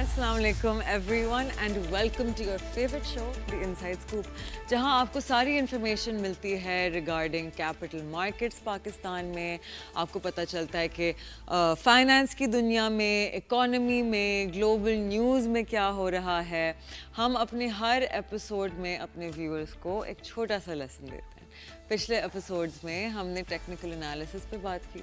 Assalamu alaikum everyone and welcome to your favorite show, The Inside Scoop, जहां आपको सारी information मिलती है रिगार्डिंग कैपिटल मार्केट्स पाकिस्तान में। आपको पता चलता है कि फाइनेंस की दुनिया में, इकोनॉमी में, ग्लोबल न्यूज़ में क्या हो रहा है। हम अपने हर एपिसोड में अपने व्यूअर्स को एक छोटा सा लेसन देते हैं। पिछले एपिसोड्स में हमने टेक्निकल एनालिसिस पे बात की,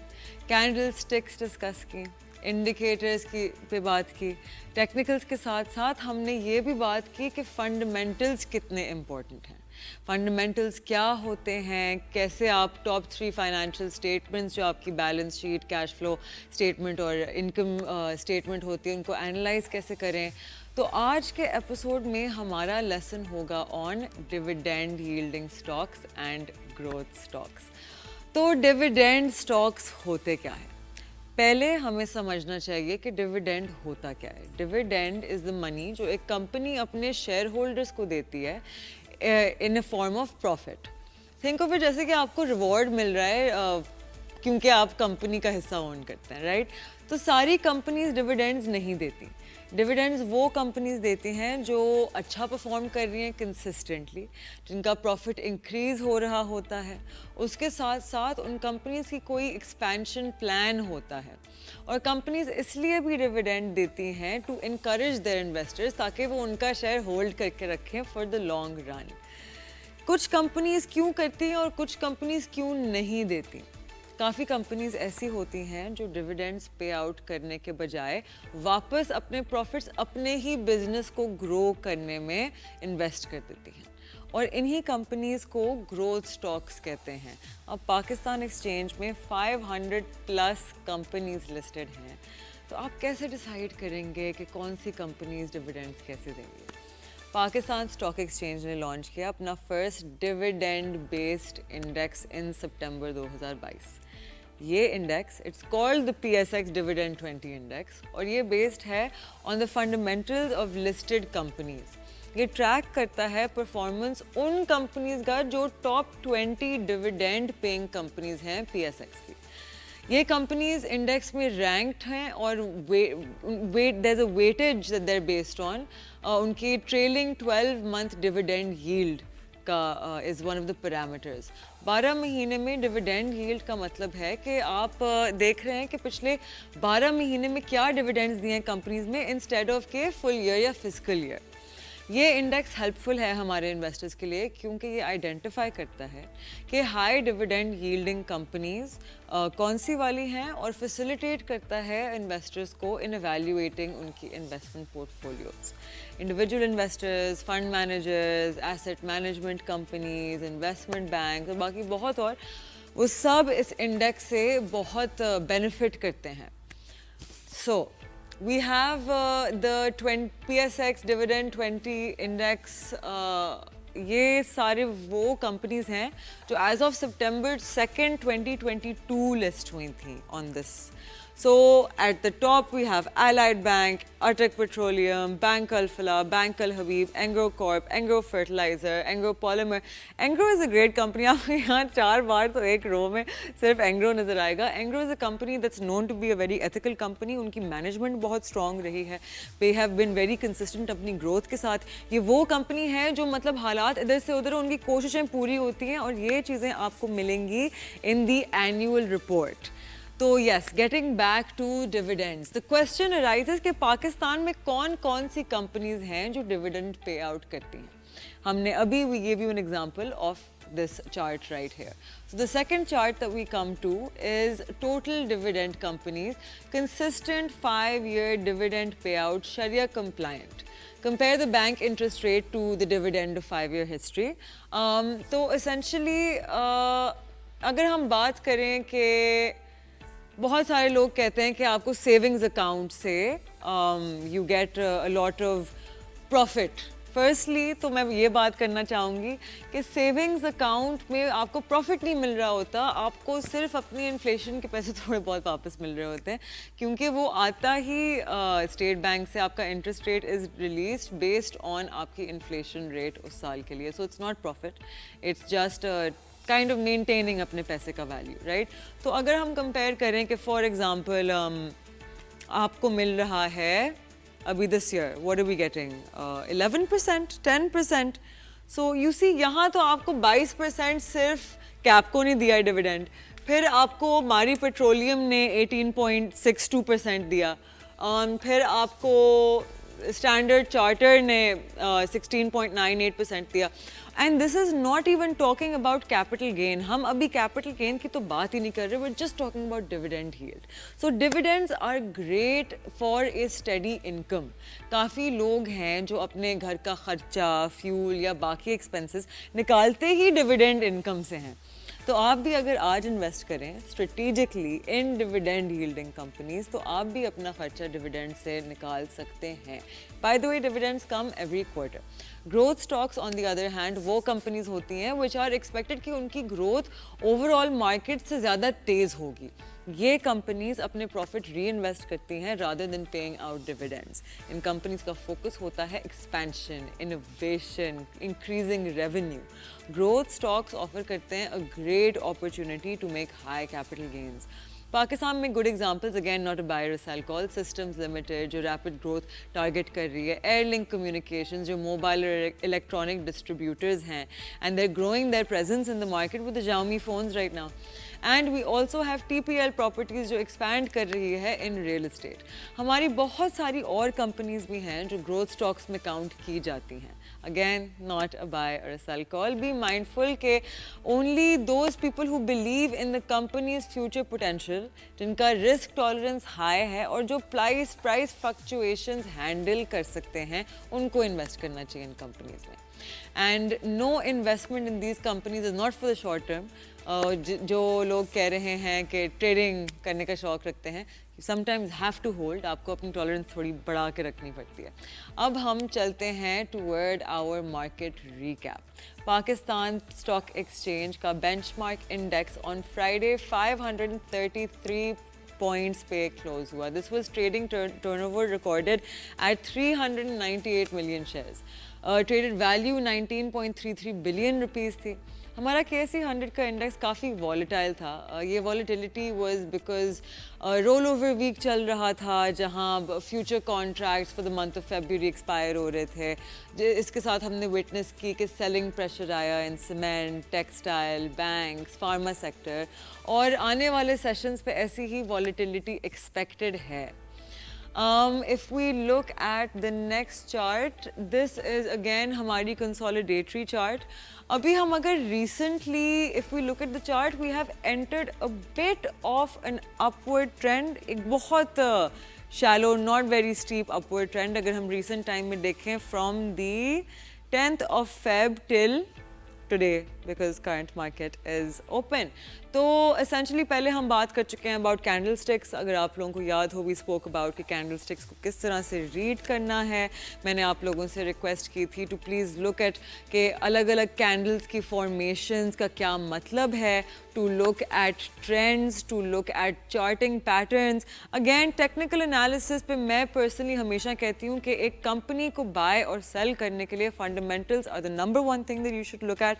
कैंडल स्टिक्स डिस्कस की, इंडिकेटर्स की पे बात की। टेक्निकल्स के साथ साथ हमने ये भी बात की कि फंडामेंटल्स कितने इम्पोर्टेंट हैं। फंडामेंटल्स क्या होते हैं, कैसे आप टॉप 3 फाइनेंशियल स्टेटमेंट्स जो आपकी balance sheet, cash flow statement और इनकम स्टेटमेंट होती है उनको एनालाइज कैसे करें। तो आज के एपिसोड में हमारा लेसन होगा on dividend yielding stocks and growth stocks. तो डिविडेंड स्टॉक्स होते क्या है? पहले हमें समझना चाहिए कि डिविडेंड होता क्या है। डिविडेंड इज़ द मनी जो एक कंपनी अपने शेयर होल्डर्स को देती है in a form of profit. Think of it जैसे कि आपको रिवॉर्ड मिल रहा है क्योंकि आप कंपनी का हिस्सा ओन करते हैं, राइट? तो सारी कंपनीज डिविडेंड्स नहीं देती। डिविडेंड्स वो कंपनीज देती हैं जो अच्छा परफॉर्म कर रही हैं कंसिस्टेंटली, जिनका प्रॉफिट इंक्रीज़ हो रहा होता है। उसके साथ साथ उन कंपनीज की कोई एक्सपेंशन प्लान होता है। और कंपनीज इसलिए भी डिविडेंड देती हैं टू इनकरेज देयर इन्वेस्टर्स, ताकि वो उनका शेयर होल्ड करके रखें फॉर द लॉन्ग रन। कुछ कंपनीज क्यों करती हैं और कुछ कंपनीज क्यों नहीं देती? काफ़ी कंपनीज ऐसी होती हैं जो डिविडेंड्स पे आउट करने के बजाय वापस अपने प्रॉफिट्स अपने ही बिजनेस को ग्रो करने में इन्वेस्ट कर देती हैं, और इन्हीं कंपनीज को ग्रोथ स्टॉक्स कहते हैं। अब पाकिस्तान एक्सचेंज में 500 प्लस कंपनीज लिस्टेड हैं, तो आप कैसे डिसाइड करेंगे कि कौन सी कंपनीज डिविडेंड्स कैसे देंगी? पाकिस्तान स्टॉक एक्सचेंज ने लॉन्च किया अपना फर्स्ट डिविडेंड बेस्ड इंडेक्स इन सितंबर 2022। ये index it's called the PSX dividend 20 index, और ये बेस्ड है on the fundamentals of listed companies. ये ट्रैक करता है परफॉर्मेंस उन कंपनीज का जो टॉप 20 डिविडेंड पेइंग कंपनीज हैं PSX की। ये कंपनीज इंडेक्स में रैंक्ड हैं और there is a weightage that they are based on उनकी ट्रेलिंग 12 मंथ डिविडेंड यील्ड का is one of the parameters. 12 महीने में डिविडेंड यील्ड का मतलब है कि आप देख रहे हैं कि पिछले 12 महीने में क्या डिविडेंड्स दिए हैं कंपनीज में, इंस्टेड ऑफ के फुल ईयर या फिजिकल ईयर। ये इंडेक्स हेल्पफुल है हमारे इन्वेस्टर्स के लिए क्योंकि ये आइडेंटिफाई करता है कि हाई डिविडेंड यील्डिंग कंपनीज कौन सी वाली हैं, और फैसिलिटेट करता है इन्वेस्टर्स को इन एवैल्यूएटिंग उनकी investment portfolios. Individual investors, fund managers, asset management companies, investment bank और बाकी बहुत और, वो सब इस इंडेक्स से बहुत बेनिफिट करते हैं। सो we have the PSX Dividend 20 Index. ये सारे वो कंपनीज हैं जो एज ऑफ सितंबर 2, 2022 लिस्ट हुई थी on this. So at the top we have Allied Bank, Arctic Petroleum, Bank Alfala, Bank Al Habib, Engro Corp, Engro Fertilizer, Engro Polymer. Engro is a great company. आपको यहाँ 4 बार तो एक रो में सिर्फ Engro नजर आएगा। Engro is a company that's known to be a very ethical company. उनकी management बहुत स्ट्रॉन्ग रही है। They have been very consistent अपनी ग्रोथ के साथ। ये वो कंपनी है जो मतलब हालात इधर से उधर उनकी कोशिशें पूरी होती हैं, और ये चीज़ें आपको मिलेंगी इन दी एनुअल रिपोर्ट। तो yes, getting back to dividends, the question arises कि पाकिस्तान में कौन कौन सी कंपनीज हैं जो डिविडेंड पे आउट करती हैं। हमने अभी we give you an example of this chart right here. So the second chart that we come to is total dividend companies, consistent 5-year dividend payout, Sharia compliant. Compare the bank interest rate to the dividend of 5-year history. तो essentially अगर हम बात करें कि बहुत सारे लोग कहते हैं कि आपको सेविंग्स अकाउंट से you get a lot of profit. Firstly तो मैं ये बात करना चाहूँगी कि सेविंग्स अकाउंट में आपको प्रॉफिट नहीं मिल रहा होता, आपको सिर्फ अपनी इन्फ्लेशन के पैसे थोड़े बहुत वापस मिल रहे होते हैं, क्योंकि वो आता ही स्टेट बैंक से आपका interest rate is released based on आपकी इन्फ्लेशन रेट उस साल के लिए। So it's not profit, it's just kind of maintaining अपने पैसे का वैल्यू, राइट? तो अगर हम कंपेयर करें कि फॉर एग्जांपल आपको मिल रहा है अभी this year, what are we getting? 11%, 10%. So you see, यहाँ तो आपको 22% सिर्फ कैपको ने दिया है डिविडेंड, फिर आपको मारी पेट्रोलियम ने 18.62% दिया, फिर आपको स्टैंडर्ड चार्टर ने 16.98% दिया. And this is not even talking about capital gain. हम अभी कैपिटल गेन की तो बात ही नहीं कर रहे, we are just talking about dividend yield. So dividends are great for a steady income. काफ़ी लोग हैं जो अपने घर का खर्चा, फ्यूल या बाकी एक्सपेंसेस निकालते ही डिविडेंड इनकम से हैं. तो आप भी अगर आज इन्वेस्ट करें स्ट्रेटेजिकली इन डिविडेंड यील्डिंग कंपनीज, तो आप भी अपना खर्चा डिविडेंड से निकाल सकते हैं. By the way, dividends come every quarter. Growth stocks on the other hand वो कंपनीज होती हैं विच आर एक्सपेक्टेड कि उनकी ग्रोथ ओवरऑल मार्केट से ज़्यादा तेज़ होगी. ये कंपनीज अपने प्रॉफिट री इन्वेस्ट करती हैं rather than paying out dividends. इन कंपनीज का फोकस होता है expansion, innovation, increasing revenue. Growth stocks offer करते हैं a great opportunity to make high capital gains. Pakistan में good examples, again not a buyer और सेल कॉल, सिस्टम्स लिमिटेड जो rapid growth target कर रही है, एयरलिंक कम्युनिकेशंस जो मोबाइल और इलेक्ट्रॉनिक डिस्ट्रीब्यूटर्स हैं and they are growing their presence in the market with the Xiaomi phones right now. And we also have TPL properties जो expand कर रही है इन रियल इस्टेट. हमारी बहुत सारी और कंपनीज भी हैं जो ग्रोथ स्टॉक्स में काउंट की जाती हैं. अगेन नॉट अ बाय और अ सेल कॉल. बी माइंडफुल के only those people who believe in the companies future potential, जिनका रिस्क टॉलरेंस हाई है और जो प्राइस फ्लक्चुएशंस हैंडल कर सकते हैं, उनको इन्वेस्ट करना चाहिए इन कंपनीज में. And no investment in these companies is not for the short term. जो लोग कह रहे हैं कि ट्रेडिंग करने का शौक रखते हैं, समटाइम्स हैव टू होल्ड. आपको अपनी टॉलरेंस थोड़ी बढ़ा के रखनी पड़ती है. अब हम चलते हैं toward our market recap. Pakistan stock exchange का benchmark index on Friday 533 points पे क्लोज हुआ. This was trading turnover recorded at 398 million shares. Traded value 19.33 billion rupees थी. हमारा KSE 100 का इंडेक्स काफ़ी वॉलेटाइल था. ये volatility was because roll over week चल रहा था, जहां future contracts for the month of February expire हो रहे थे. इसके साथ हमने विटनेस की कि सेलिंग प्रेशर आया इन cement, textile, banks, pharma sector, और आने वाले सेशंस पे ऐसी ही वॉलेटिलिटी एक्सपेक्टेड है. If we look at the next chart, this is again हमारी consolidatory chart. अभी हम अगर recently, if we look at the chart, we have entered a bit of an upward trend. एक बहुत shallow, not very steep upward trend. अगर हम recent time में देखें from the 10th of Feb till today, because current market is open. तो essentially पहले हम बात कर चुके हैं about candlesticks. अगर आप लोगों को याद हो, we spoke about कि candlesticks को किस तरह से read करना है. मैंने आप लोगों से request की थी to please look at कि अलग अलग candles की formations का क्या मतलब है, to look at trends, to look at charting patterns. Again, technical analysis पे मैं personally हमेशा कहती हूँ कि एक company को buy और sell करने के लिए fundamentals are the number one thing that you should look at.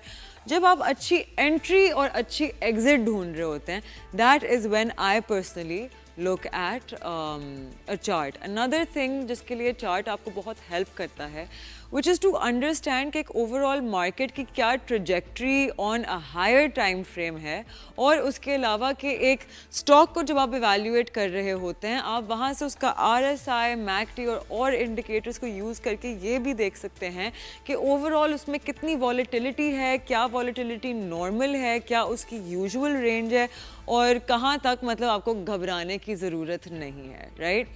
जब आप अच्छी एंट्री और अच्छी एग्जिट ढूंढ रहे होते हैं, that is when I personally look at a chart. Another thing जिसके लिए चार्ट आपको बहुत हेल्प करता है, which is to understand कि एक ओवरऑल मार्केट की क्या trajectory on a higher time frame है, और उसके अलावा कि एक स्टॉक को जब आप इवेल्यूएट कर रहे होते हैं, आप वहाँ से उसका RSI, MACD और इंडिकेटर्स को यूज़ करके ये भी देख सकते हैं कि ओवरऑल उसमें कितनी वॉलेटिलिटी है, क्या वॉलेटिलिटी नॉर्मल है, क्या उसकी यूजुअल रेंज है, और कहाँ तक मतलब आपको घबराने की ज़रूरत नहीं है, right?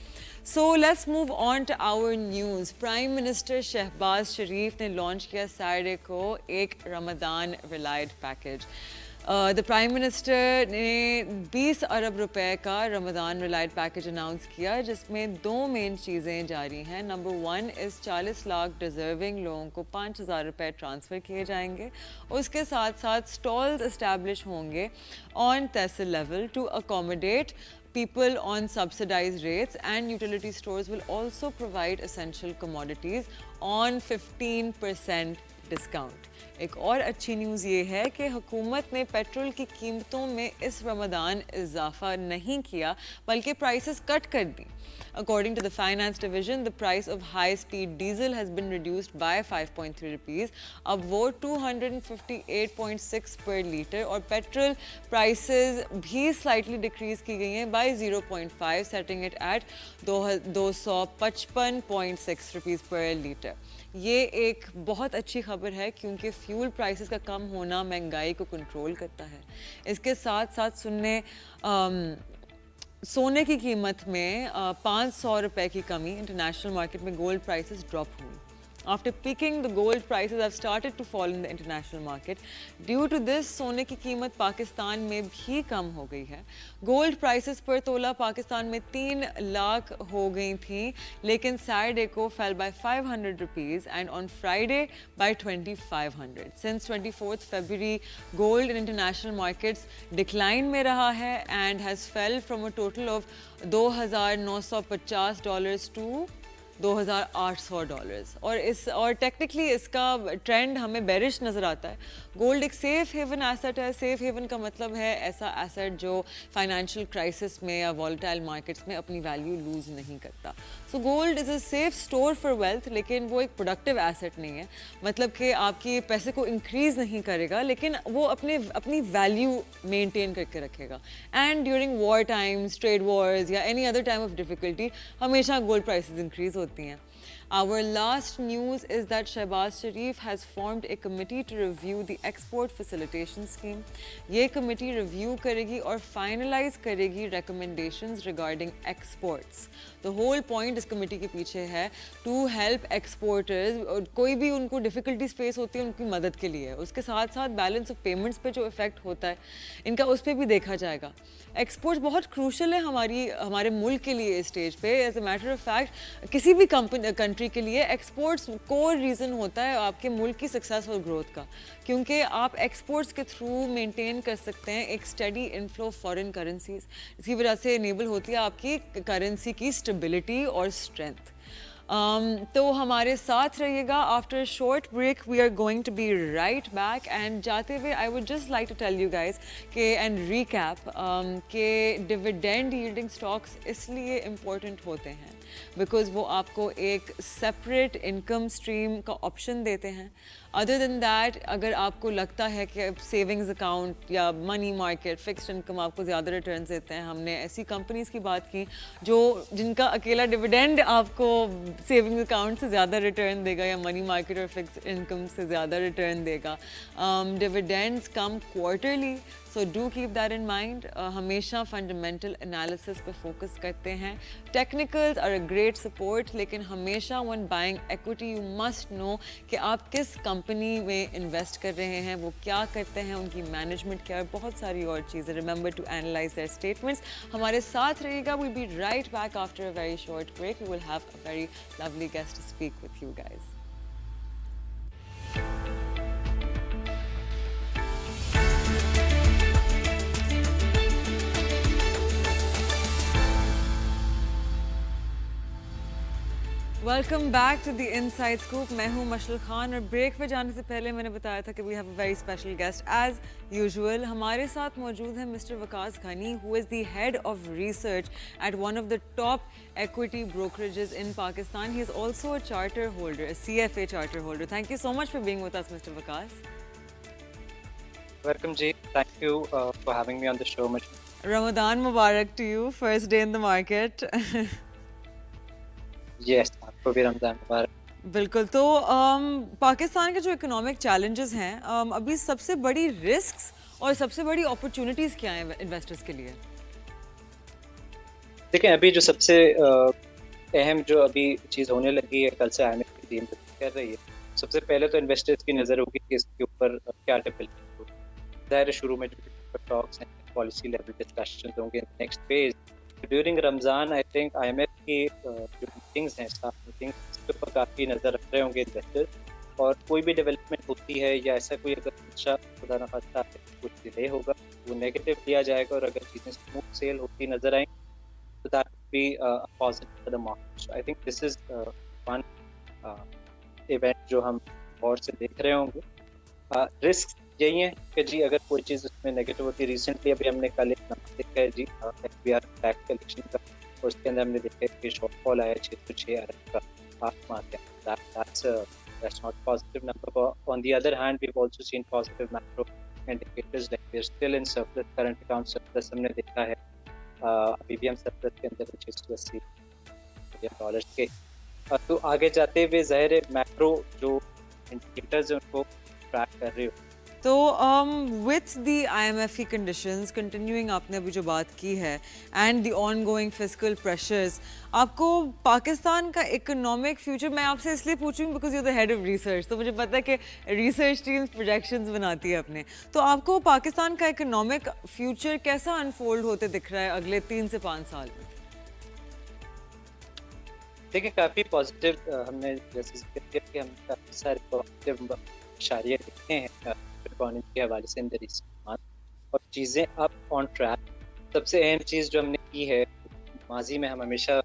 So let's move on to our news. Prime minister Shahbaz Sharif ने लॉन्च किया सैटरडे को एक Ramzan relief package. The prime minister ने 20 अरब रुपए का रमज़ान रिलाइड पैकेज अनाउंस किया, जिसमें दो मेन चीज़ें जारी हैं. नंबर 1 इस 40 लाख डिज़र्विंग लोगों को 5,000 रुपये ट्रांसफ़र किए जाएंगे. उसके साथ साथ स्टॉल्स इस्टेब्लिश होंगे on tehsil level to accommodate people on subsidized rates, and utility stores will also provide essential commodities on 15% discount. एक और अच्छी न्यूज़ ये है कि हुकूमत ने पेट्रोल की कीमतों में इस रमज़ान इजाफा नहीं किया बल्कि प्राइसेस कट कर दी। According to the finance division, the price of high-speed diesel has been reduced by 5.3 rupees. अब वो 258.6 per liter और पेट्रोल प्राइसेस भी slightly decrease की गई हैं by 0.5, setting it at 255.6 rupees per liter. ये एक बहुत अच्छी खबर है क्योंकि फ्यूल प्राइसेस का कम होना महंगाई को कंट्रोल करता है। इसके साथ साथ सोने की कीमत में 500 रुपए की कमी। इंटरनेशनल मार्केट में गोल्ड प्राइसेस ड्रॉप हुई। After peaking, the gold prices have started to fall in the international market. Due to this, सोने की कीमत पाकिस्तान में भी कम हो गई है। गोल्ड प्राइसेस पर तोला पाकिस्तान में 3 लाख हो गई थी, लेकिन Saturday को fell by 500 rupees and on Friday by 2,500. Since 24th February, gold in international markets decline में रहा है and has fell from a total of $2,950 to $2,800 और टेक्निकली इसका ट्रेंड हमें बेरिश नज़र आता है। गोल्ड एक सेफ हेवन एसेट है। सेफ हेवन का मतलब है ऐसा एसेट जो फाइनेंशियल क्राइसिस में या वॉलेटाइल मार्केट्स में अपनी वैल्यू लूज़ नहीं करता। So gold is a safe store for wealth, लेकिन वो एक प्रोडक्टिव एसेट नहीं है। मतलब कि आपके पैसे को इंक्रीज़ नहीं करेगा, लेकिन वो अपनी वैल्यू मेंटेन करके रखेगा। And during war times, trade wars या any other time of difficulty हमेशा गोल्ड प्राइसेस इंक्रीज होती हैं। Our last news is that Shehbaz Sharif has formed a committee to review the export facilitation scheme. ये committee review करेगी और finalize करेगी recommendations regarding exports. The whole point इस committee के पीछे है to help exporters, और कोई भी उनको difficulties face होती है उनकी मदद के लिए। उसके साथ साथ balance of payments पे जो effect होता है इनका उस पर भी देखा जाएगा। एक्सपोर्ट्स बहुत क्रूशल है हमारे मुल्क के लिए इस स्टेज पे। As a matter of fact किसी भी कंट्री के लिए एक्सपोर्ट्स कोर रीज़न होता है आपके मुल्क की सक्सेस और ग्रोथ का, क्योंकि आप एक्सपोर्ट्स के थ्रू मेंटेन कर सकते हैं एक स्टडी इनफ्लो फॉरेन करेंसीज। इसकी वजह से इनेबल होती है आपकी करेंसी की स्टेबिलिटी और स्ट्रेंथ। तो हमारे साथ रहिएगा। After short break we are going to be right back and जाते हुए I would just like to tell you guys के एंड रीकैप के डिविडेंड यील्डिंग स्टॉक्स इसलिए इम्पोर्टेंट होते हैं बिकॉज वो आपको एक सेपरेट इनकम स्ट्रीम का ऑप्शन देते हैं। अदर देन दैट, अगर आपको लगता है कि सेविंग्स अकाउंट या मनी मार्केट फिक्स्ड इनकम आपको ज़्यादा रिटर्न देते हैं, हमने ऐसी कंपनीज की बात की जिनका अकेला डिविडेंड आपको सेविंग्स अकाउंट से ज़्यादा रिटर्न देगा या मनी मार्केट और फिक्स्ड इनकम से ज़्यादा रिटर्न देगा। Dividends come quarterly, so do keep that in mind. हमेशा फंडामेंटल एनालिसिस पे फोकस करते हैं। Technicals are a great support, लेकिन हमेशा when buying equity you must know कि आप किस कंपनी में इन्वेस्ट कर रहे हैं, वो क्या करते हैं, उनकी मैनेजमेंट क्या है, बहुत सारी और चीज़ें। Remember to analyse their statements. हमारे साथ रहिएगा। We be right back after a very short break. We will have a very lovely guest to speak with you guys. Welcome back to the inside scoop. मैं हूं मशल खान और break पे जाने से पहले मैंने बताया था कि we have a very special guest as usual. हमारे साथ मौजूद है mister Waqas Ghani, who is the head of research at one of the top equity brokerages in Pakistan. He is also a charter holder, a CFA charter holder. Thank you so much for being with us, Mr. Waqas. Welcome, Jay. Thank you for having me on the show. Ramadan Mubarak to you. First day in the market. Yes, आपको भी रमज़ान मुबारक। बिल्कुल। तो पाकिस्तान के जो economic challenges हैं, अभी सबसे बड़ी रिस्क्स और सबसे बड़ी अपॉर्चुनिटीज़ क्या हैं इन्वेस्टर्स के लिए? देखें, अभी जो सबसे अहम जो अभी चीज़ होने लगी है, कल से IMF की टीम कर रही है, सबसे पहले तो इन्वेस्टर्स की नज़र होगी कि इसके ऊपर क्या डेवलपमेंट होगी। ज़ाहिर शुरू में जो टॉक्स हैं, पॉलिसी लेवल डिस्कशन होंगे next phase. During Ramzan I think IMF की जो मीटिंग्स हैं, स्टाफ मीटिंग्स, इसके ऊपर काफ़ी नज़र रख रहे होंगे इन्वेस्टर्स। और कोई भी डेवलपमेंट होती है या ऐसा कोई अगर अच्छा खुदा न खास्ता कुछ डिले होगा, वो नेगेटिव लिया जाएगा, और अगर चीज़ें स्मूथ सेल होती नज़र आएँ so that would be positive for the market. So I think this is one event जो हम गौर से देख रहे होंगे। रिस्क यही है कि जी अगर कोई चीज़ उसमें नेगेटिव होती है, रिसेंटली अभी हमने कल एक नंबर देखा है जी एफबीआर टैक्स कलेक्शन का, और उसके अंदर हमने देखा है कि शॉर्टफॉल आया 606 अरब का आसमान के अंदर। That's not positive number. But on the other hand, we've also seen positive macro indicators like we're still in surplus, current account surplus हमने देखा है, अभी भी हम surplus के अंदर $680 मिलियन के। तो आगे जाते हुए ज़ाहिर है मैक्रो जो इंडिकेटर्स हैं उनको ट्रैक कर रहे हो। तो विथ द IMF की कंडीशंस कंटिन्यूइंग, आपने अभी जो बात की है, and the on going physical pressures, आपको पाकिस्तान का इकोनॉमिक फ्यूचर, मैं आपसे इसलिए पूछूंगी because you the head of research, तो मुझे पता है कि रिसर्च टीम प्रोजेक्शंस बनाती है अपने, तो आपको पाकिस्तान का इकोनॉमिक फ्यूचर कैसा अनफोल्ड होते दिख रहा है अगले 3 से 5 साल में? देखिए काफ़ी पॉजिटिव हमने जैसे जिक्र किया कि हम काफ़ी सारे पॉजिटिव इशारे देखते हैं इकोनॉमी के हवाले से इन द रिसेंट मंथ, और चीज़ें अब ऑन ट्रैक। सबसे अहम चीज़ जो हमने की है, माजी में हम हमेशा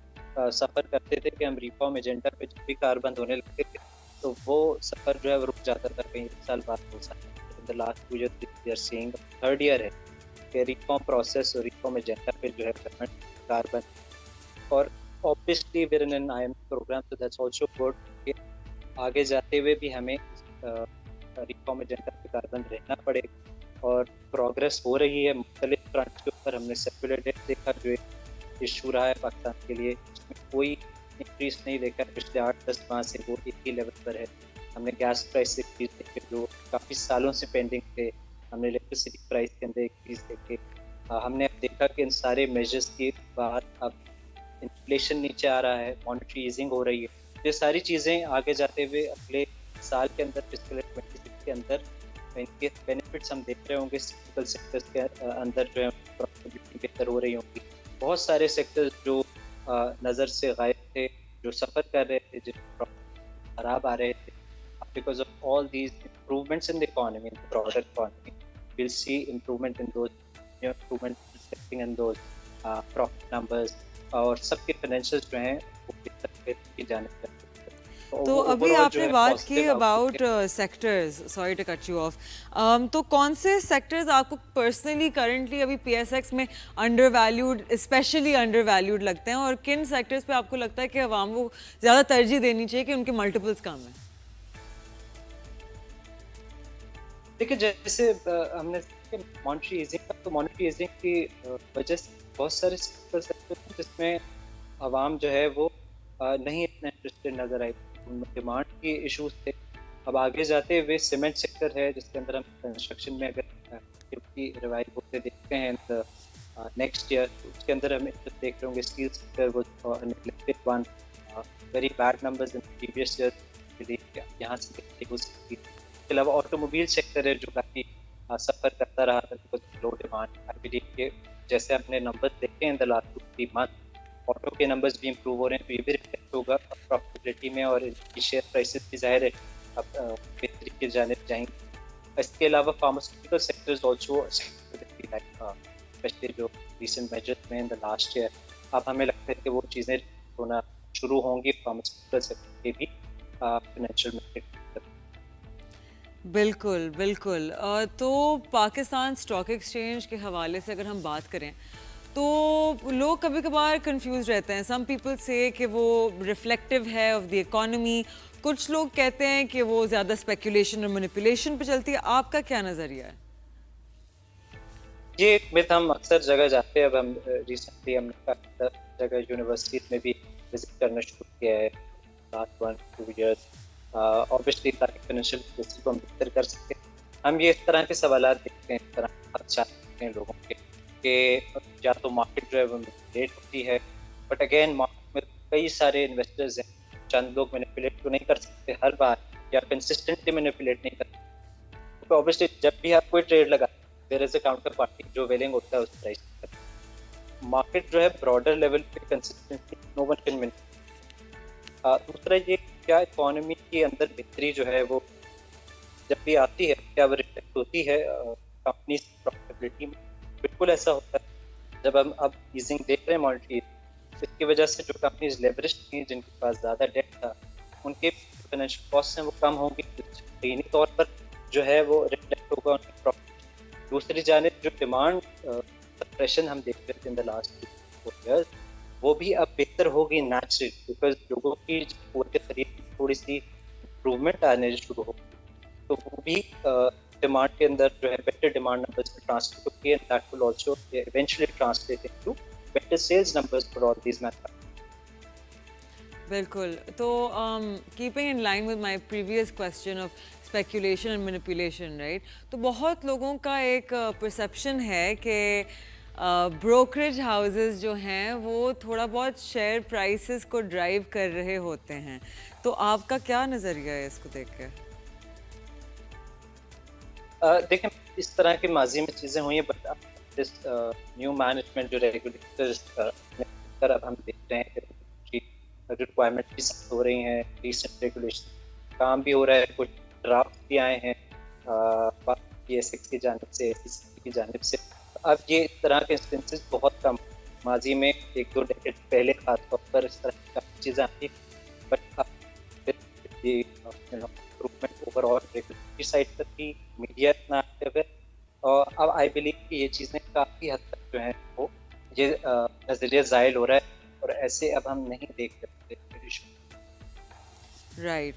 सफ़र करते थे कि हम रिफॉर्म एजेंडा पे जब भी कारबंद होने लगते थे तो वो सफ़र जो है वो रुक जाता था, कहीं 1 साल बाद हो सकता है। In the last 2 year we are seeing third year है कि रिफॉर्म प्रोसेस और रिफॉर्म एजेंडा पे जो है गवर्नमेंट कारबंद, और obviously we are in an IMF programme, तो दैट्स आल्सो गुड कि आगे जाते हुए भी हमें रिफॉर्म एजेंडा पे कारबंद रहना पड़ेगा, और प्रोग्रेस हो रही है मुख्तलिफ फ्रंट के ऊपर। हमने सेक्युलर डेट देखा जो एक इशू रहा है पाकिस्तान के लिए, इसमें कोई इंक्रीज नहीं देखा पिछले 8-10 माह से, वो एक ही लेवल पर है। हमने गैस प्राइस इंक्रीज देखे जो काफ़ी सालों से पेंडिंग थे, हमने इलेक्ट्रिसिटी प्राइस के अंदर इंक्रीज देखे। हमने अब देखा कि इन सारे मेजर्स के बाद अब इन्फ्लेशन नीचे आ रहा है, मॉनेटरी ईजिंग हो रही है। ये सारी चीज़ें आगे जाते हुए अगले साल के अंदर फिस्कल 26 के अंदर इनके बेनिफिट्स हम देख रहे होंगे। सिक्योरिकल सेक्टर्स के अंदर जो है प्रॉफिटेबिलिटी बेहतर हो रही होंगी। बहुत सारे सेक्टर्स जो नज़र से गायब थे, जो सफ़र कर रहे थे, जिनके प्रॉफिट खराब आ रहे थे, because of all these improvements in the economy, in the broader economy, will see improvement in those improvement reflecting in those profit numbers, और सबके फाइनेंशियल जो हैं वो बेहतर की जाने लगे। तो अभी आपने बात की about sectors, sorry to cut you off, तो कौन से सेक्टर्स आपको पर्सनली करंटली अभी PSX में under valued, specially under valued लगते हैं, और किन सेक्टर्स पे आपको लगता है कि अवाम को ज़्यादा तरजीह देनी चाहिए कि उनके मल्टीपल्स कम हैं? देखिए जैसे हमने मॉनेटरी ईजिंग, तो मॉनेटरी ईजिंग की वजह से बहुत सारे सेक्टर्स हैं जिसमें आवाम जो है वो नहीं इतना इंटरेस्टेड नज़र आई, डिमांड के इश्यूज थे। अब आगे जाते हुए सीमेंट सेक्टर है जिसके अंदर हम कंस्ट्रक्शन में अगर एक्टिविटी रिवाइव होते देखते हैं नेक्स्ट ईयर, उसके अंदर हम देख रहे होंगे स्टील सेक्टर वो neglected one, very bad numbers in previous year, यहाँ से देखते हो सकती है। इसके अलावा ऑटोमोबाइल सेक्टर है जो काफ़ी सफ़र करता रहा था because low demand. I believe के जैसे हमने नंबर देखे हैं द लास्ट 2-3 मंथ, ऑटो के नंबर्स भी इम्प्रूव हो रहे हैं, तो ये भी रिफ्लेक्ट होगा प्रॉफिटेबिलिटी में, और इनकी शेयर प्राइसेस भी ज़ाहिर है अब बेहतरी की जानिब जाएंगे। इसके अलावा फार्मास्यूटिकल सेक्टर्स ऑल्सो स्पेशली जो रिसेंट मेजर्स में इन द लास्ट ईयर, अब हमें लगता है कि वो चीज़ें होना शुरू होंगी फार्मास्यूटिकल सेक्टर के भी फाइनेंशियल मार्केट। बिल्कुल बिल्कुल। तो पाकिस्तान स्टॉक एक्सचेंज के हवाले से अगर हम बात करें तो लोग कभी कभार कंफ्यूज रहते हैं। सम पीपल से कि वो रिफ्लेक्टिव है ऑफ द इकोनॉमी, कुछ लोग कहते हैं कि वो ज़्यादा स्पेकुलेशन और मैनिपुलेशन पे चलती है। आपका क्या नज़रिया है? ये मिथ हम अक्सर जगह जाते हैं। अब हम रिसेंटली हमने जगह यूनिवर्सिटीज में भी विजिट करना शुरू किया है लास्ट 1-2 ईयर्स, ऑब्वियसली ताकि फाइनेंशियल लिटरेसी को हम बेहतर कर सकें। हम ये इस तरह के सवाल देखते हैं, इस तरह खदशा देखते हैं लोगों के कि या तो मार्केट जो है वो मैनिपुलेट होती है, बट अगेन मार्केट में कई सारे इन्वेस्टर्स हैं, चंद लोग मैनिपुलेट तो नहीं कर सकते हर बार या कंसिस्टेंटली मैनिपुलेट नहीं कर सकते। तो ऑब्वियसली जब भी आप कोई ट्रेड लगा, there is a counter party जो वेलिंग होता है उस प्राइस पर। मार्केट जो है ब्रॉडर लेवल पे consistently no one can win. दूसरा ये क्या इकोनॉमी के अंदर बेहतरी जो है वो जब भी आती है क्या वो रिफ्लेक्ट होती है कंपनी प्रॉफिटेबिलिटी में? बिल्कुल ऐसा होता है। जब हम अब ईजिंग देख रहे हैं मॉनेटरी, इसकी वजह से जो कंपनीज लेवरेज थी, जिनके पास ज़्यादा डेट था, उनके फाइनेंशियल कॉस्ट हैं वो कम होंगी, यकीनी तौर पर जो है वो रिफ्लेक्ट होगा उनकी प्रॉफिट। दूसरी जानिब जो डिमांड सप्रेशन हम देख रहे थे इन द लास्ट 4 ईयर्स, वो भी अब बेहतर होगी नेचुरली, बिकॉज लोगों की क़ुव्वत खरीद में थोड़ी सी इम्प्रूवमेंट आने शुरू होगी, तो वो भी डिमांड के अंदर जो है बेटर डिमांड नंबर्स में ट्रांसलेट होगी, and that will also eventually translate into better sales numbers for all these manufacturers. बिल्कुल। तो keeping in line with my previous question of speculation and manipulation, right? तो बहुत लोगों का एक परसेप्शन है कि ब्रोकरेज हाउसेस जो हैं वो थोड़ा बहुत शेयर प्राइसेस को ड्राइव कर रहे होते हैं, तो आपका क्या नज़रिया है इसको देख के? देखें, इस तरह की माजी में चीज़ें हुई हैं, बट दिस न्यू मैनेजमेंट जो रेगुलेटर्स अब हम देख रहे हैं कि रिक्वायरमेंट भी सख्त हो रही हैं, रीसेंट रेगुलेशन काम भी हो रहा है, कुछ ड्राफ्ट भी आए हैं PSX की जानिब से, SEC की जानिब से। अब ये इस तरह के इंस्टेंसेस बहुत कम, माजी में 1-2 डेकेड पहले खासतौर पर इस तरह की चीज़ें आती, बट अब ये इम्प्रूवमेंट ओवरऑल रेगुलेटरी साइड पर भी मीडिया इतना एक्टिव है, और अब आई बिलीव कि ये चीज़ें काफ़ी हद तक जो है वो ये नज़रिया ज़ायल हो रहा है, और ऐसे अब हम नहीं देख सकते। राइट,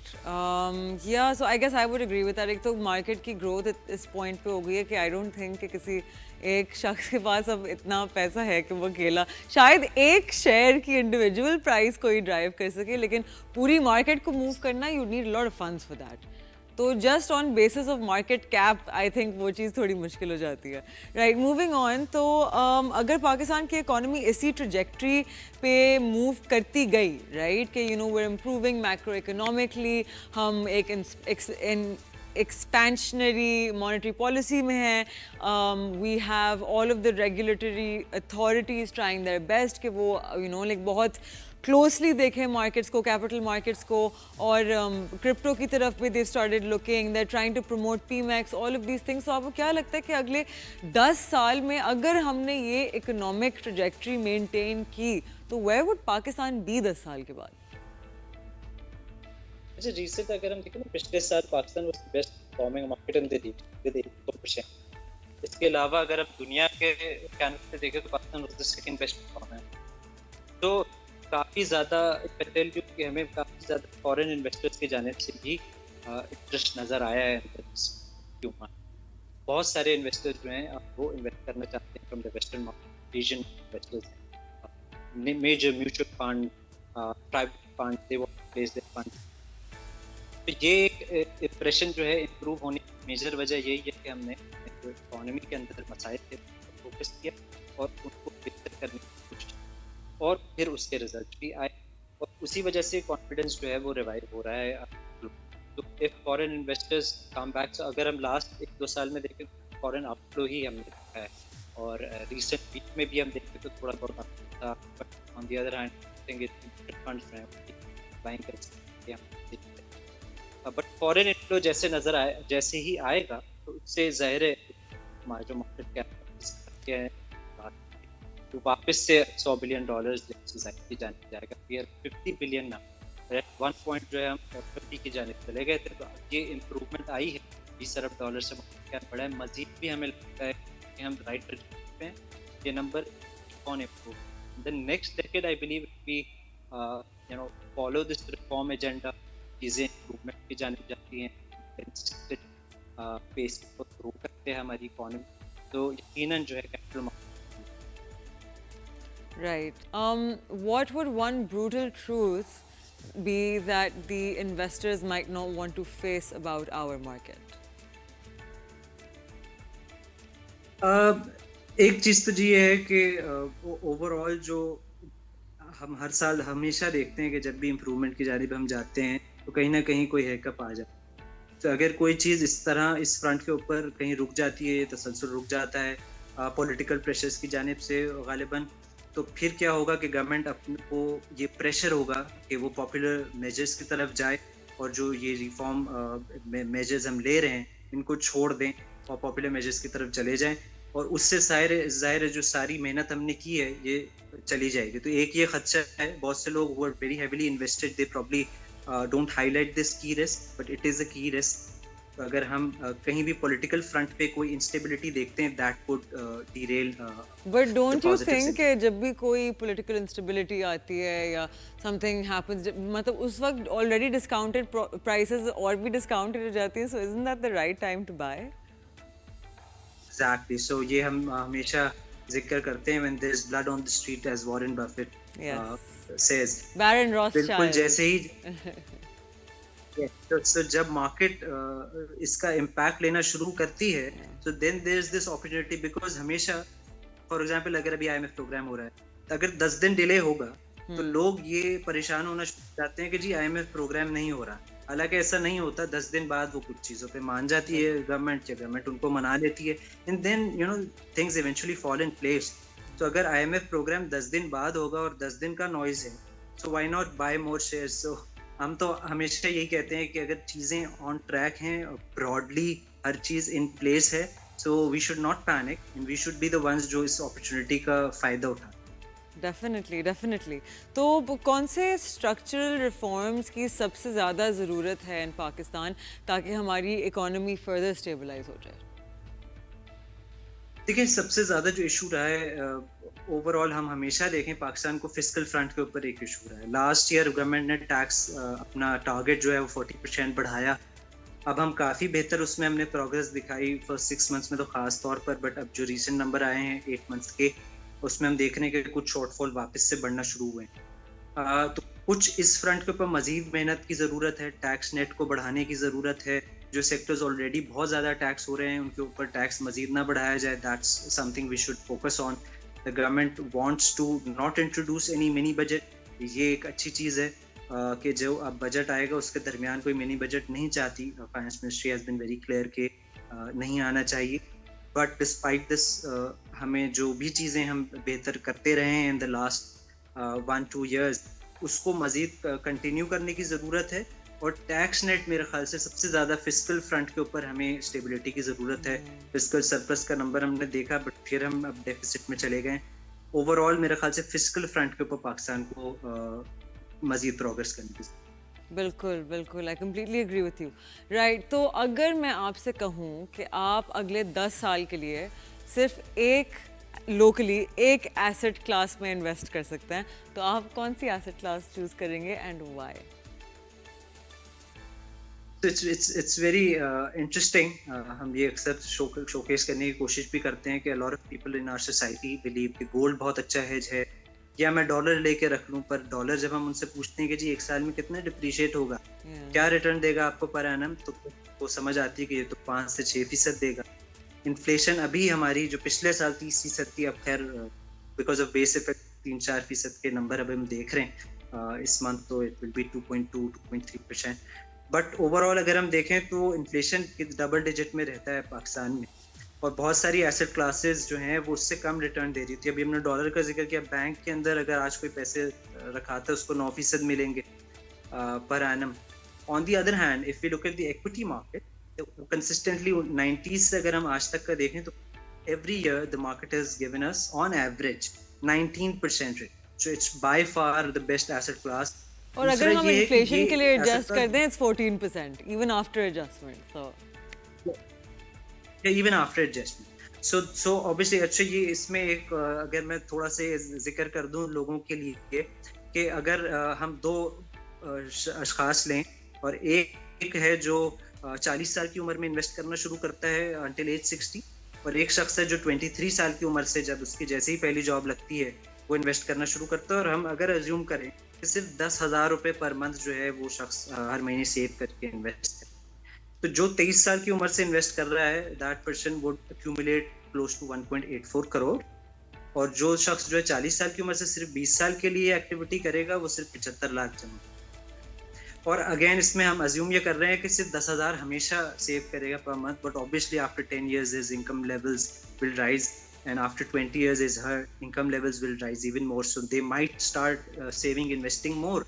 या so I guess I would agree with that. एक तो मार्केट की ग्रोथ इस पॉइंट पे हो गई है कि आई डोंट थिंक कि किसी एक शख्स के पास अब इतना पैसा है कि वो अकेला शायद एक शेयर की इंडिविजुअल प्राइस को ही ड्राइव कर सके, लेकिन पूरी मार्केट को मूव करना you need lot of funds for that. तो just on basis of market cap I think वो चीज़ थोड़ी मुश्किल हो जाती है, राइट? मूविंग ऑन, तो अगर पाकिस्तान की इकोनॉमी इसी ट्रजेक्ट्री पे मूव करती गई, राइट, कि you know we are improving macro economically, हम एक एक्सपेंशनरी मॉनेटरी पॉलिसी में है, we have all of the regulatory authorities trying their best कि वो यू नो लाइक बहुत क्लोजली देखें मार्केट्स को, कैपिटल मार्केट्स को, और क्रिप्टो की तरफ भी they started looking, they trying to promote PMAX, all of these things. तो आपको क्या लगता है कि अगले 10 साल में अगर हमने ये इकोनॉमिक ट्रजेक्ट्री मेंटेन की तो वेयर वुड पाकिस्तान बी 10 साल के बाद? अच्छा, रिसेंट अगर हम देखें ना, पिछले साल Pakistan was the best performing market in the region with 82%। इसके अलावा अगर हम दुनिया के कैनवस पे देखें तो Pakistan was the second best performer. तो काफ़ी ज़्यादा टेल यू कि हमें काफ़ी ज़्यादा फॉरेन इन्वेस्टर्स की जानिब से भी इंटरेस्ट नज़र आया है क्यों। बहुत सारे इन्वेस्टर्स जो हैं वो इन्वेस्ट करना चाहते हैं from the western market region investors, major mutual fund, private fund, they want to place their fund. तो ये एक इंप्रेशन जो है इम्प्रूव होने की मेजर वजह यही है कि हमने इकोनॉमी के अंदर मसाइल पे फोकस किया और उनको बेहतर करने की कोशिश, और फिर उसके रिजल्ट भी आए, और उसी वजह से कॉन्फिडेंस जो है वो रिवाइव हो रहा है। तो if foreign investors come back, अगर हम लास्ट 1-2 साल में देखें फॉरेन आउटफ्लो ही हमने देखा है, और रिसेंट वीक में भी हम देखें तो थोड़ा बहुत था, but on the other hand funds हैं बाइंग कर सकते हैं, बट फॉरेन इन्फ्लो जैसे नज़र आए, जैसे ही आएगा तो उससे ज़ाहिर है हमारा जो मार्केट कैप है तो वापस से $100 बिलियन सोसाइटी की जानिब जाएगा। वी आर 50 बिलियन ना, एट वन पॉइंट जो है हम 50 की जानिब चले गए थे, तो ये इम्प्रूवमेंट आई है, $20 अरब से क्या बढ़ा है। मजीद भी हमें लगता है कि हम राइट ट्रैजेक्टरी पे हैं, ये number on improve. The next decade I believe we you know follow this reform agenda, चीज़ें इम्प्रूवमेंट की जानिब जाती हैं, पेस को ग्रो करते हैं हमारी इकोनॉमी, तो यकीनन जो है capital market. Right. What would one brutal truth be that the investors might not want to face about our market? एक चीज़ तो ये है कि ओवरऑल जो हम हर साल हमेशा देखते हैं कि जब भी इम्प्रूवमेंट की जानिब हम जाते हैं तो कहीं ना कहीं कोई हैकअप आ जाए। तो अगर कोई चीज़ इस तरह इस फ्रंट के ऊपर कहीं रुक जाती है, तसलसल रुक जाता है पॉलिटिकल प्रेशर्स की जानिब से गालिबन, तो फिर क्या होगा कि गवर्नमेंट अपने को ये प्रेशर होगा कि वो पॉपुलर मेजर्स की तरफ जाए, और जो ये रिफॉर्म मेजर्स हम ले रहे हैं इनको छोड़ दें और पॉपुलर मेजर्स की तरफ चले जाएं, और उससे ज़ाहिर है जो सारी मेहनत हमने की है ये चली जाएगी। तो एक ये खदशा है, बहुत से लोग वो very heavily invested, they probably don't highlight this key risk, but it is a key risk तो अगर हम कहीं भी पॉलिटिकल फ्रंट पे कोई इंस्टेबिलिटी देखते हैं that would Daryl but don't you positive think कि जब भी कोई पॉलिटिकल इंस्टेबिलिटी आती है या समथिंग हैपेंस, मतलब उस वक्त ऑलरेडी डिस्काउंटेड प्राइसेस और भी डिस्काउंटेड हो जाती हैं, so isn't that the right time to buy? Exactly, so ये हम हमेशा जिक्र करते हैं when there is blood on the street as Warren Buffett says, Baron बिल्कुल रॉथस्चाइल्ड। जैसे ही तो जब मार्केट इसका इम्पैक्ट लेना शुरू करती है, so then there is this opportunity, because हमेशा फॉर एग्जांपल अगर अभी आईएमएफ प्रोग्राम हो रहा है, तो अगर 10 दिन डिले होगा तो लोग ये परेशान होना शुरू कर जाते हैं कि जी आईएमएफ प्रोग्राम नहीं हो रहा। हालांकि ऐसा नहीं होता, 10 दिन बाद वो कुछ चीज़ों पे मान जाती है गवर्नमेंट, या गवर्नमेंट उनको मना लेती है, and then things eventually fall in place. तो अगर आईएमएफ प्रोग्राम 10 दिन बाद होगा और 10 दिन का नॉइज है, so why not buy more shares. So हम तो हमेशा यही कहते हैं कि अगर चीज़ें ऑन ट्रैक हैं, ब्रॉडली हर चीज़ इन प्लेस है, so we should not panic and we should be the ones जो इस अपॉर्चुनिटी का फ़ायदा उठाएं। डेफिनेटली। तो कौन से स्ट्रक्चरल रिफॉर्म्स की सबसे ज़्यादा ज़रूरत है इन पाकिस्तान ताकि हमारी इकोनॉमी फर्दर स्टेबलाइज हो जाए? देखिए, सबसे ज़्यादा जो इशू रहा है ओवरऑल, हम हमेशा देखें पाकिस्तान को फिस्कल फ्रंट के ऊपर एक इशू रहा है। लास्ट ईयर गवर्नमेंट ने टैक्स अपना टारगेट जो है वो 40% बढ़ाया। अब हम काफ़ी बेहतर उसमें हमने प्रोग्रेस दिखाई फर्स्ट 6 मंथ्स में तो ख़ास तौर पर, बट अब जो रीसेंट नंबर आए हैं 8 मंथ्स के, उसमें हम देख रहे हैं कि कुछ शॉर्टफॉल वापस से बढ़ना शुरू हुए हैं। तो कुछ इस फ्रंट के ऊपर मजीद मेहनत की ज़रूरत है, टैक्स नेट को बढ़ाने की ज़रूरत है। जो सेक्टर्स ऑलरेडी बहुत ज़्यादा टैक्स हो रहे हैं उनके ऊपर टैक्स मजीद ना बढ़ाया जाए, that's something we should focus on. The government wants to not introduce any mini budget, ये एक अच्छी चीज़ है कि जो अब बजट आएगा उसके दरमियान कोई मिनी बजट नहीं चाहती। Finance ministry has been very clear कि नहीं आना चाहिए। बट डिस्पाइट दिस हमें जो भी चीज़ें हम बेहतर करते रहे हैं इन द लास्ट 1-2 ईयर्स, उसको मज़ीद कंटिन्यू करने की ज़रूरत है। और टैक्स नेट मेरे ख्याल से सबसे ज़्यादा फिस्कल फ्रंट के ऊपर हमें स्टेबिलिटी की ज़रूरत है। फिस्कल सरप्लस का नंबर हमने देखा, बट फिर हम अब डेफिसिट में चले गए। ओवरऑल मेरे ख्याल से फिस्कल फ्रंट के ऊपर पाकिस्तान को मज़ीद प्रोग्रेस करने की। बिल्कुल, I completely agree with you. Right, तो अगर मैं आपसे कहूँ कि आप अगले 10 साल के लिए सिर्फ लोकली एक एसेट क्लास में इन्वेस्ट कर सकते हैं, तो आप कौन सी एसेट क्लास चूज करेंगे and why? It's very interesting. हम ये अक्सर शोकेस करने की कोशिश भी करते हैं कि a lot of people in our society believe कि गोल्ड बहुत अच्छा हेज है, या मैं डॉलर लेके रख लूं। पर डॉलर जब हम उनसे पूछते हैं कि जी 1 साल में कितना डिप्रिशिएट होगा, क्या रिटर्न देगा आपको पर एनम, तो वो समझ आती है कि ये तो 5 से 6% देगा। इन्फ्लेशन अभी हमारी जो पिछले साल 30% थी, अब खैर बिकॉज ऑफ बेस इफेक्ट 3-4% के नंबर अब हम देख रहे हैं इस मंथ, तो it will be 2.2-2.3%। But overall अगर हम देखें तो इन्फ्लेशन डबल डिजिट में रहता है पाकिस्तान में, और बहुत सारी एसेट क्लासेस जो हैं वो उससे कम रिटर्न दे रही थी। अभी हमने डॉलर का जिक्र किया, बैंक के अंदर अगर आज कोई पैसे रखा था उसको 9% मिलेंगे per annum. On the other hand if we look at the equity market, consistently 90s से अगर हम आज तक का देखें तो every year the market has given us on average 19% rate, so it's by far the best asset class. और अगर हम इन्फ्लेशन के लिए एडजस्ट कर दें, it's 14% even after adjustment, so even after adjustment. So obviously अच्छा, ये इसमें एक अगर मैं थोड़ा से जिक्र कर दूं लोगों के लिए कि अगर हम 2 अशखास लें, और एक है जो 40 साल की उम्र में इन्वेस्ट करना शुरू करता है अंटिल एज 60, और एक शख्स है जो 23 साल की उम्र से जब उसकी जैसे ही पहली जॉब लगती है वो इन्वेस्ट करना शुरू करता है। और हम अगर अज्यूम करें कि सिर्फ 10,000 रुपये पर मंथ जो है वो शख्स हर महीने सेव करके इन्वेस्ट करे, तो जो 23 साल की उम्र से इन्वेस्ट कर रहा है that person would accumulate close to 1.84 crore, और जो शख्स जो है 40 साल की उम्र से सिर्फ 20 साल के लिए एक्टिविटी करेगा वो सिर्फ 75 लाख जमा। और अगेन इसमें हम अज्यूम ये कर रहे हैं कि सिर्फ 10,000 हमेशा सेव करेगा per month, but obviously after 10 years his income levels will rise, and after 20 years her income levels will rise even more, so they might start saving, investing more,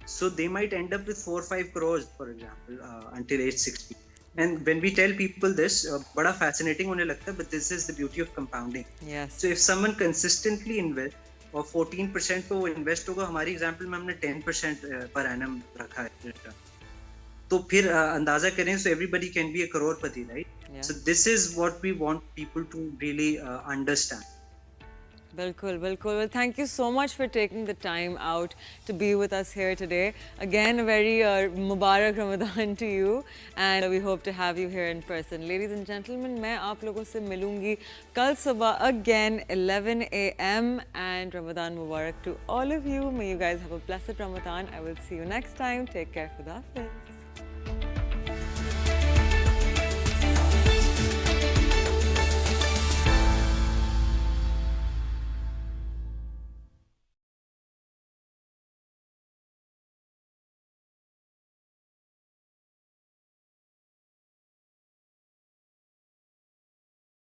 so they might end up with 4-5 crores for example until age 60. And when we tell people this, bada fascinating hone lagta है, but this is the beauty of compounding. yes, So if someone consistently invest और 14% तो invest होगा, हमारी example में हमने 10% per annum रखा है return, तो फिर अंदाजा करें, so everybody can be a crorepati, right? Yeah. So this is what we want people to really understand. Bilkul, bilkul. Well, thank you so much for taking the time out to be with us here today. Again, a very Mubarak Ramadan to you, and we hope to have you here in person. Ladies and gentlemen, मैं आप लोगों से मिलूंगी कल सुबह again 11 a.m. and Ramadan Mubarak to all of you. May you guys have a blessed Ramadan. I will see you next time. Take care. Khuda Hafiz.